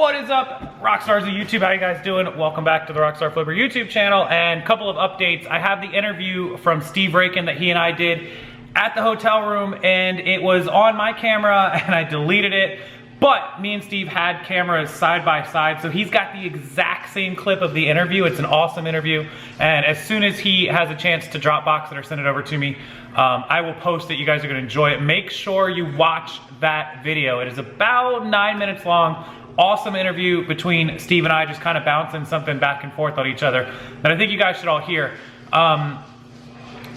What is up, Rockstars of YouTube? How you guys doing? Welcome back to the Rockstarflipper YouTube channel, and a couple of updates. I have the interview from Steve Rakin that he and I did at the hotel room, and it was on my camera and I deleted it, but me and Steve had cameras side by side, so he's got the exact same clip of the interview. It's an awesome interview, and as soon as he has a chance to Dropbox it or send it over to me, I will post it. You guys are gonna enjoy it. Make sure you watch that video. It is about 9 minutes long. Awesome interview between Steve and I, just kind of bouncing something back and forth on each other that I think you guys should all hear.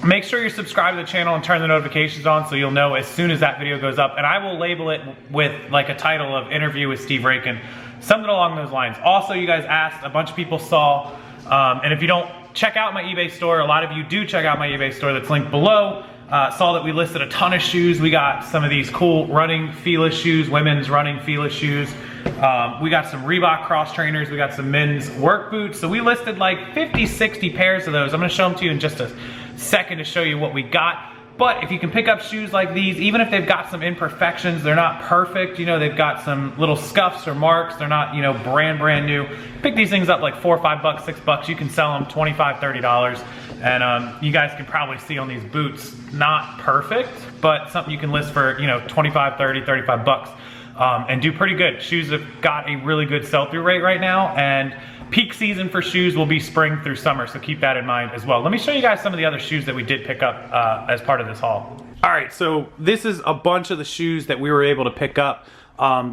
Make sure you're subscribed to the channel and turn the notifications on so you'll know as soon as that video goes up, and I will label it with like a title of interview with Steve Rakin, something along those lines. Also, you guys asked, a bunch of people saw, and if you don't check out my eBay store, a lot of you do check out my eBay store that's linked below, saw that we listed a ton of shoes. We got some of these cool running Fila shoes, women's running Fila shoes. We got some Reebok cross trainers. We got some men's work boots. So we listed like 50, 60 pairs of those. I'm gonna show them to you in just a second to show you what we got. But if you can pick up shoes like these, even if they've got some imperfections, they're not perfect, you know, they've got some little scuffs or marks, they're not, you know, brand new. Pick these things up like $4 or $5, $6. You can sell them $25, $30. And you guys can probably see on these boots, not perfect, but something you can list for, you know, $25, $30, $35. And do pretty good. Shoes have got a really good sell-through rate right now, and peak season for shoes will be spring through summer, so keep that in mind as well. Let me show you guys some of the other shoes that we did pick up as part of this haul. All right, so this is a bunch of the shoes that we were able to pick up.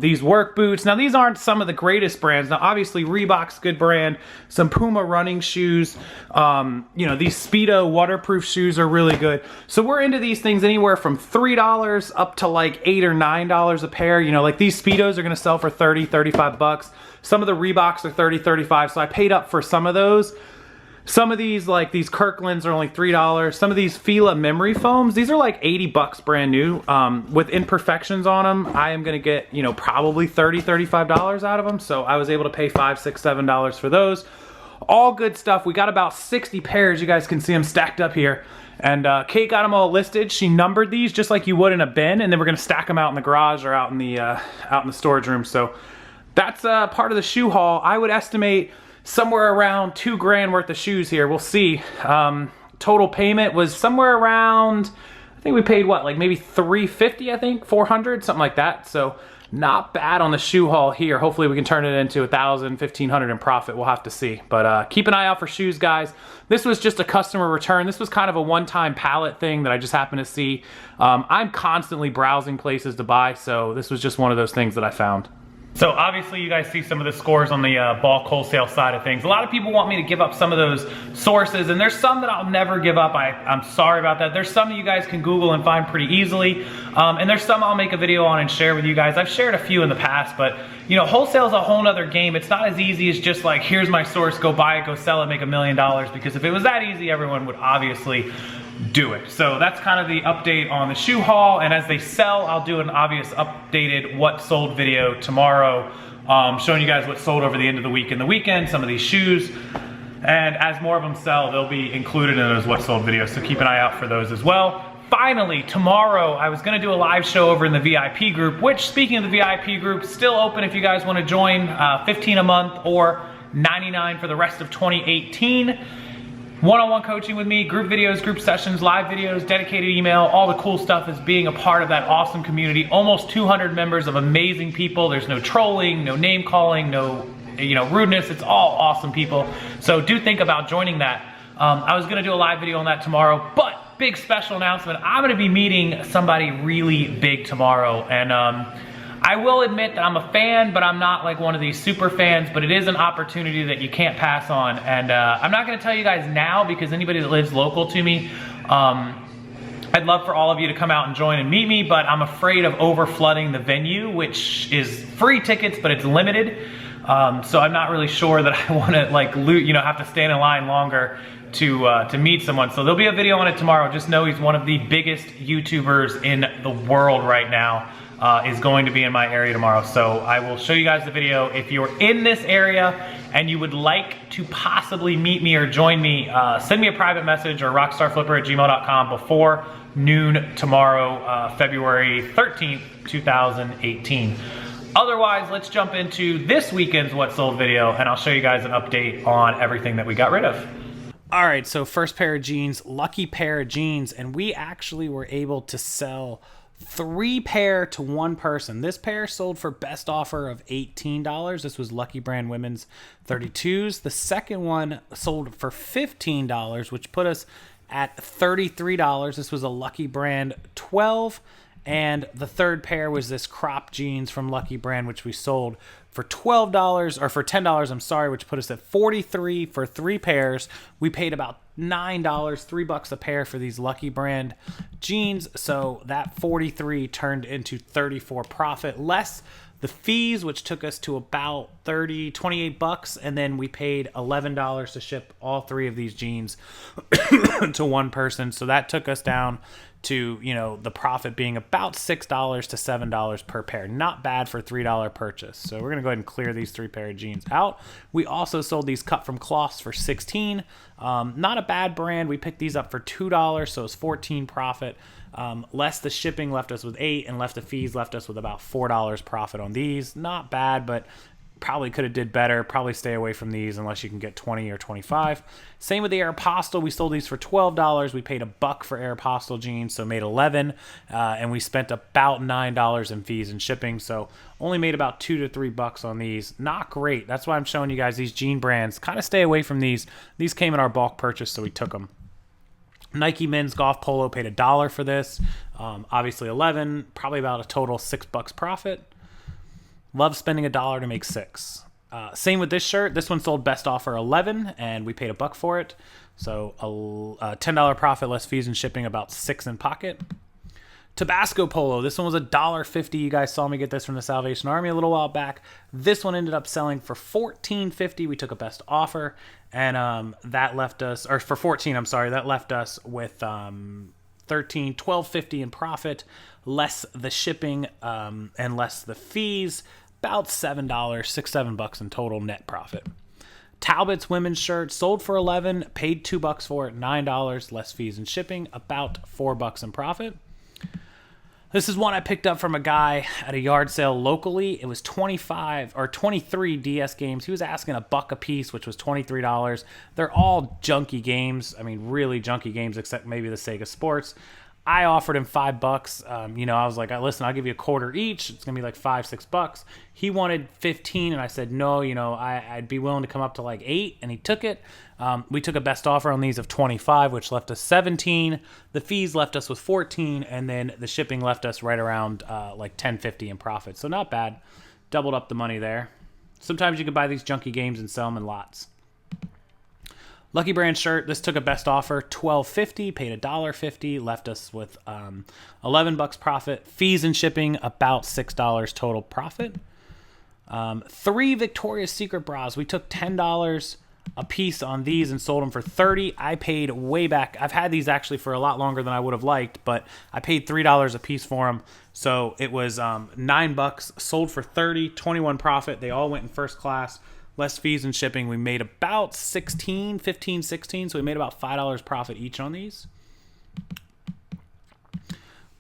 These work boots. Now these aren't some of the greatest brands. Now obviously Reebok's a good brand, some Puma running shoes, you know, these Speedo waterproof shoes are really good. So we're into these things anywhere from $3 up to like $8 or $9 a pair. You know, like these Speedos are gonna sell for 30, 35 bucks. Some of the Reeboks are 30, 35, so I paid up for some of those. Some of these, like these Kirklands, are only $3. Some of these Fila memory foams, these are like 80 bucks brand new. With imperfections on them, I am gonna get, you know, probably $30, $35 out of them. So I was able to pay $5, $6, $7 for those. All good stuff. We got about 60 pairs. You guys can see them stacked up here. And Kate got them all listed. She numbered these just like you would in a bin, and then we're gonna stack them out in the garage or out in the storage room. So that's part of the shoe haul. I would estimate somewhere around $2 grand worth of shoes here. We'll see. Total payment was somewhere around, I think we paid what, like maybe $350, I think, $400, something like that. So not bad on the shoe haul here. Hopefully we can turn it into $1,000, $1,500 in profit. We'll have to see. But keep an eye out for shoes, guys. This was just a customer return. This was kind of a one-time pallet thing that I just happened to see. I'm constantly browsing places to buy, so this was just one of those things that I found. So obviously you guys see some of the scores on the bulk wholesale side of things. A lot of people want me to give up some of those sources, and there's some that I'll never give up. I'm sorry about that. There's some that you guys can Google and find pretty easily, and there's some I'll make a video on and share with you guys. I've shared a few in the past, but you know, wholesale is a whole nother game. It's not as easy as just like, here's my source, go buy it, go sell it, make $1 million, because if it was that easy, everyone would obviously do it. So that's kind of the update on the shoe haul, and as they sell, I'll do an obvious updated what sold video tomorrow, showing you guys what sold over the end of the week and the weekend, some of these shoes, and as more of them sell, they'll be included in those what sold videos, so keep an eye out for those as well. Finally, tomorrow, I was gonna do a live show over in the VIP group, which, speaking of the VIP group, still open if you guys wanna join, $15 a month or $99 for the rest of 2018. One-on-one coaching with me, group videos, group sessions, live videos, dedicated email, all the cool stuff is being a part of that awesome community. Almost 200 members of amazing people. There's no trolling, no name calling, no, you know, rudeness. It's all awesome people. So do think about joining that. I was gonna do a live video on that tomorrow, but big special announcement. I'm gonna be meeting somebody really big tomorrow, and I will admit that I'm a fan, but I'm not like one of these super fans, but it is an opportunity that you can't pass on. And I'm not gonna tell you guys now, because anybody that lives local to me, I'd love for all of you to come out and join and meet me, but I'm afraid of over flooding the venue, which is free tickets, but it's limited. So I'm not really sure that I wanna like you know, have to stand in line longer to meet someone. So there'll be a video on it tomorrow. Just know he's one of the biggest YouTubers in the world right now. Is going to be in my area tomorrow. So I will show you guys the video. If you're in this area and you would like to possibly meet me or join me, send me a private message or rockstarflipper@gmail.com before noon tomorrow, February 13th, 2018. Otherwise, let's jump into this weekend's What Sold video, and I'll show you guys an update on everything that we got rid of. All right, so first pair of jeans, lucky pair of jeans, and we actually were able to sell 3 pair to one person. This pair sold for best offer of $18. This was Lucky Brand Women's 32s. The second one sold for $15, which put us at $33. This was a Lucky Brand 12. And the third pair was this crop jeans from Lucky Brand, which we sold for $12, or for $10, I'm sorry, which put us at $43 for 3 pairs. We paid about $9, $3 a pair for these Lucky Brand jeans. So that 43 turned into 34 profit, less the fees, which took us to about 28 bucks, and then we paid $11 to ship all 3 of these jeans to one person. So that took us down to, you know, the profit being about $6 to $7 per pair. Not bad for $3 purchase. So we're gonna go ahead and clear these 3 pair of jeans out. We also sold these cut from cloths for $16. Not a bad brand. We picked these up for $2, so it's 14 profit. Less the shipping left us with 8, and left the fees left us with about $4 profit on these. Not bad, but probably could have did better. Probably stay away from these unless you can get 20 or 25. Same with the Aeropostale. We sold these for $12. We paid $1 for Aeropostale jeans, so made 11, and we spent about $9 in fees and shipping, so only made about $2 to $3 on these. Not great. That's why I'm showing you guys these jean brands. Kind of stay away from these. These came in our bulk purchase, so we took them. Nike men's golf polo, paid $1 for this. Obviously 11, probably about a total $6 profit. Love spending $1 to make 6. Same with this shirt. This one sold best offer 11, and we paid $1 for it. So a $10 profit, less fees and shipping, about 6 in pocket. Tabasco polo. This one was $1.50. You guys saw me get this from the Salvation Army a little while back. This one ended up selling for $14.50. We took a best offer, and that left us, or for $14, I'm sorry, that left us with $12.50 in profit, less the shipping and less the fees, about $7, $6-7 in total net profit. Talbot's women's shirt sold for $11, paid $2 for it, $9 less fees and shipping, about $4 in profit. This is one I picked up from a guy at a yard sale locally. It was 25 or 23 DS games. He was asking $1 a piece, which was $23. They're all junky games. I mean, really junky games, except maybe the Sega Sports. I offered him $5. You know, I was like, listen, I'll give you a quarter each. It's gonna be like $5-6. He wanted 15, and I said no. You know, I'd be willing to come up to like 8, and he took it. We took a best offer on these of 25, which left us 17. The fees left us with 14, and then the shipping left us right around like $10.50 in profit. So not bad. Doubled up the money there. Sometimes you can buy these junky games and sell them in lots. Lucky Brand shirt, this took a best offer, $12.50, paid $1.50, left us with $11 profit. Fees and shipping, about $6 total profit. 3 Victoria's Secret bras. We took $10 a piece on these and sold them for $30. I paid way back. I've had these actually for a lot longer than I would have liked, but I paid $3 a piece for them. So it was $9, sold for $30, 21 profit. They all went in first class. Less fees and shipping. We made about 16, 15, 16. So we made about $5 profit each on these.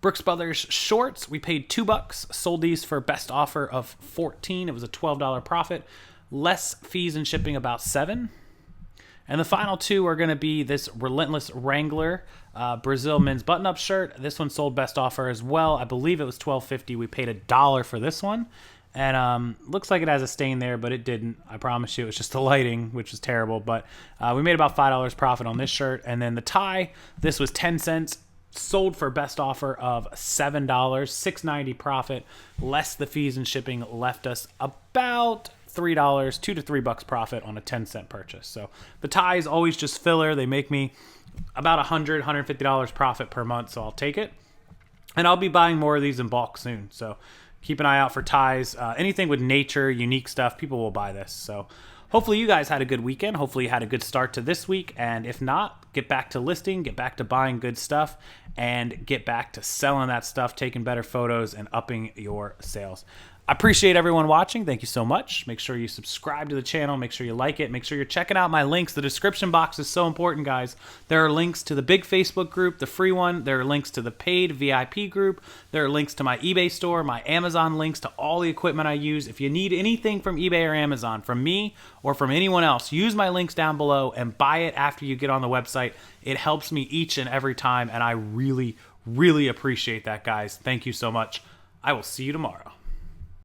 Brooks Brothers shorts. We paid $2. Sold these for best offer of 14. It was a $12 profit. Less fees and shipping, about 7. And the final 2 are going to be this Relentless Wrangler Brazil men's button-up shirt. This one sold best offer as well. I believe it was $12.50. We paid $1 for this one. And looks like it has a stain there, but it didn't. I promise you, it was just the lighting, which is terrible. But we made about $5 profit on this shirt. And then the tie, this was 10 cents, sold for best offer of $7, $6.90 profit, less the fees and shipping, left us about $3, $2 to $3 profit on a 10-cent purchase. So the tie is always just filler. They make me about $100, $150 profit per month, so I'll take it. And I'll be buying more of these in bulk soon. So keep an eye out for ties. Anything with nature, unique stuff, people will buy this. So hopefully you guys had a good weekend. Hopefully you had a good start to this week. And if not, get back to listing, get back to buying good stuff, and get back to selling that stuff, taking better photos, and upping your sales. I appreciate everyone watching. Thank you so much. Make sure you subscribe to the channel. Make sure you like it. Make sure you're checking out my links. The description box is so important, guys. There are links to the big Facebook group, the free one. There are links to the paid VIP group. There are links to my eBay store, my Amazon links to all the equipment I use. If you need anything from eBay or Amazon, from me or from anyone else, use my links down below and buy it after you get on the website. It helps me each and every time, and I really, really appreciate that, guys. Thank you so much. I will see you tomorrow.